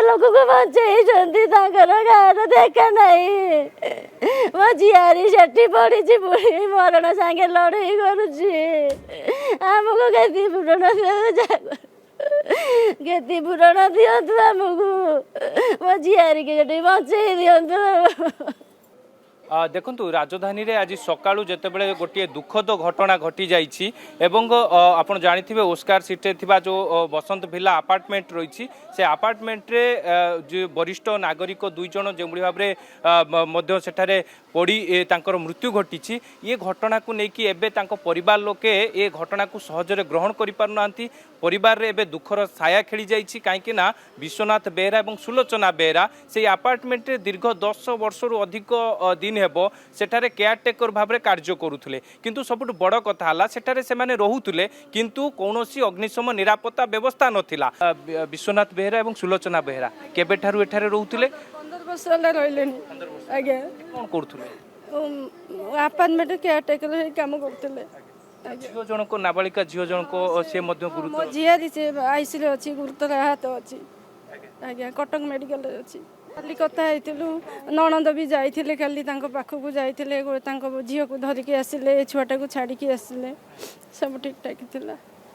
लोक को बचेई गाँव देखा नहीं मो झियारी सेठी पड़ी पुणी मरण सागे लड़ई करमको केती पूरण केती पूरण दिंतु आमको मो झियारी के बचेई दिंतु। देखु राजधानी रे आज सका जितेबाला गोटे दुखद घटना घटी जाइए आपड़ जानी ओस्कार सिटे थी जो बसंत विला अपार्टमेंट रही से अपार्टमेंट रे जो वरिष्ठ नागरिक दुई जन जो भाव में सेठारे पड़ी तांकर मृत्यु घटी ये घटना को लेकिन एवं परिवार लोके ये घटना को सहजरे ग्रहण कर पारना परिवार रे एबे दुखर छाया खेली जाइए कहीं विश्वनाथ बेहरा और सुलोचना बेहरा से अपार्टमेंट रे दीर्घ 10 वर्ष अधिक दिन हेबो सेठारे केयरटेकर भाव में कार्य करुले किंतु सबुठ बड़ कथा हला सेठारे से माने रहुतले किंतु कौनसी अग्निशम निरापत्ता व्यवस्था नथिला। विश्वनाथ बेहरा और सुलोचना बेहरा केबे ठारु एठारे रहुतले 15 वर्ष रहिलेनी आगे कोन करथुले अपार्टमेंट केयरटेकर काम करथले झील जन को नाबालिका झील जन को से गुरुतर झीयारी से आईसीले अच्छी गुरुतर आहत अच्छी आज्ञा कटक मेडिकल अच्छी खाली कथा नणंद भी जाइए खाली पाखक जाइए झील को धरिकी आसिले छुआटा को छाड़ी आसिले सब ठीक ठाक थिला।